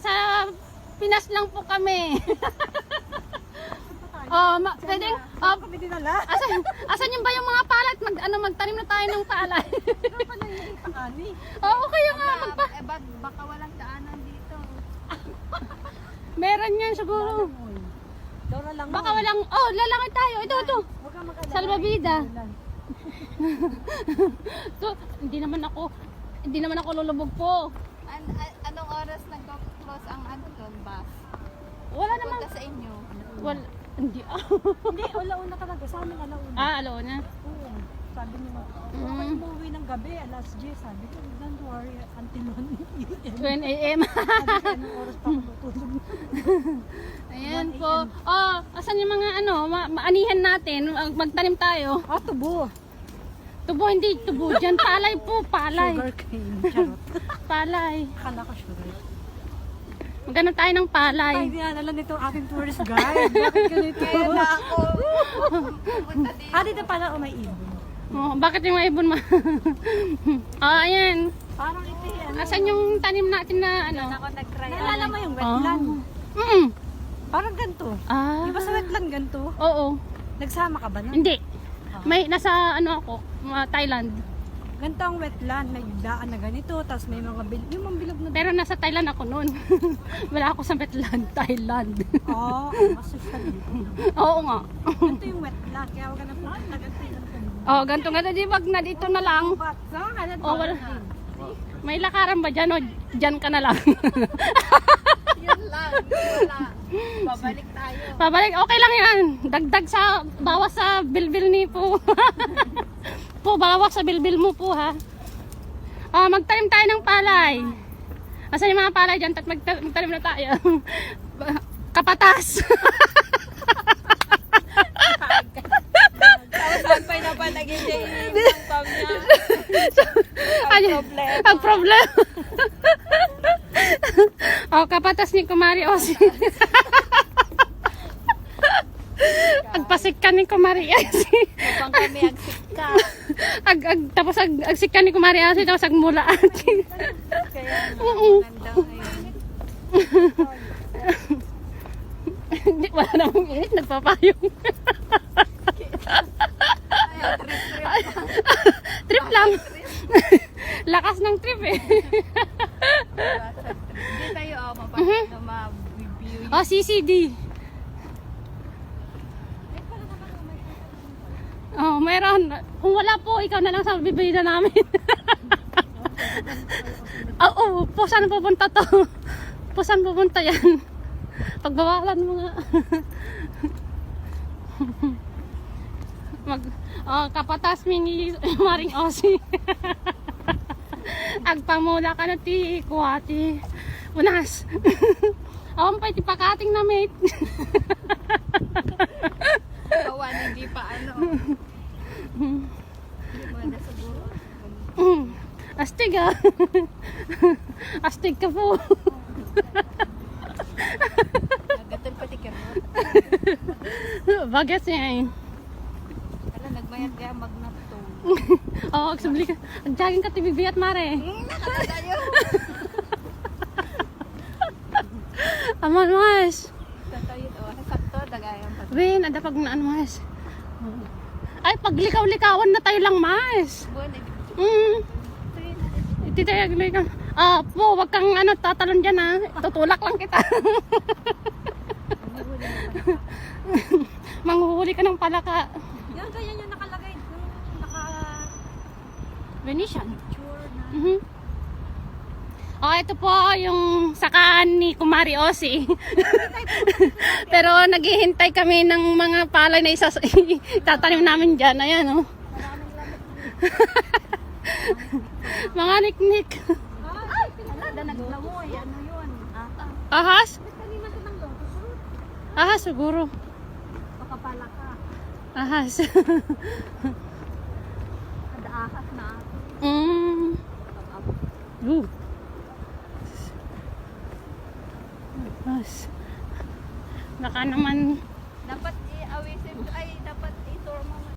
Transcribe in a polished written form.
sa Pinas lang po kami. Pwedeng, kami dinala. asan yung ba yung mga palay? Magtanim na tayo ng palay. Ano pa nang ipakani? Oo, kaya nga. Baka walang daanan dito. Meron yan siguro. Daw na lang. Baka walang, lalangit tayo. Ito. Huwag kang mag-alala. Salvavida. So, hindi naman ako lulubog po. Anong oras nag-close ang doon, bus? Wala naman. Punta sa inyo. Hindi. Hindi, alauna talaga. Sa amin alauna. Alauna. Oo. Sabi niya, huwag kayo umuwi ng gabi, alas 10. Sabi ko, don't worry, until 1 a.m. 1 a.m. Sabi ko, anong oras pa ako tutulog? Ayan po. Asan yung mga maanihan natin? Magtanim tayo. Tubo. Tubo, hindi tubo. Diyan, palay po, palay. Sugar cane. Charot. Palay. Akala ko sugar. Magano tayo ng palay. Ay, di alala nito aking tourist guide. Bakit ganito? Kaya na ako. Pupunta dito. Dito pala may ibon. Bakit yung mga ibon ayan. Parang ito yan. Asan yung tanim natin na Ako nag-try. Naalala mo yung wetland? Parang ganito. Di ba sa wetland ganito? Oo. Nagsama ka ba na? Hindi. May nasa ako, Thailand. Ganito ang wetland. May daan na ganito. Tapos may mga yung mga bilog na. Pero nasa Thailand ako noon. Wala ako sa Vietnam, Thailand. Mas dito. Oo nga. Ganito yung wetland. Kaya wag ka na pumunta. Ganito yung Ganito nga di wag na dito na lang. saan ka na Wala. May lakaran ba dyan o dyan ka na lang? Yun lang. Wala. Babalik tayo. Pabalik, okay lang yan. Dagdag sa, bawas sa bilbil ni po. Bawas sa bilbil mo po ha. Magtanim tayo ng palay. Asan yung mga palay dyan? Magtanim na tayo. Kapatas. Saan pa na pa naging yung pam niya? Ang problem. Kapatas ni Kumari Osi. Agpasik ka ni Kumari Osi. Upang kami agsika. Tapos agsikan ni Kumari Osi, tapos agmula atin. Kaya maganda ngayon. Hindi, wala namang init, nagpapayong. Trip lang. Lakas ng trip eh. Hindi tayo mapapag na ma-review. CCD. Mayroon. Kung wala po, ikaw na lang sa bibili na namin. Po, saan pupunta to? Po, saan pupunta yan? Pagbawalan mo nga. Kapatas mini Maring Osi. Agpamula ka na ti kuwati. Unas. Awan pa iti pakating na mate. Kawan, hindi pa Hindi mo na siguro. Astig Astig ka po. Nagatan pati ka mo. Bagas yan. Nagbayad kaya magnap to. Agsabli ka. Agjagin ka tibibiyat mare. Nakala tayo. Aman mas. Tatayo sakto dagayan pa. Win, ada pag na mas. Ay, paglikaw-likawan na tayo lang mas. Buwan Iti tayo likaw. Po, wag kang tatalon dyan ha. Tutulak lang kita. Manghuhuli ka ng palaka. Yan, ganyan yung nakalagay. Venetian. Sure na. Ito po yung sakaan ni Kumari Osi. Pero naghihintay kami ng mga palay na tatanim namin dyan. Ayan mga niknik. Ay, pinalada naglamoy. Ano yun? Ahas? Kanina ko ng lotus root. Ahas siguro. Baka pala ka. Ahas. Ada ahas na. Ahas. Baka naman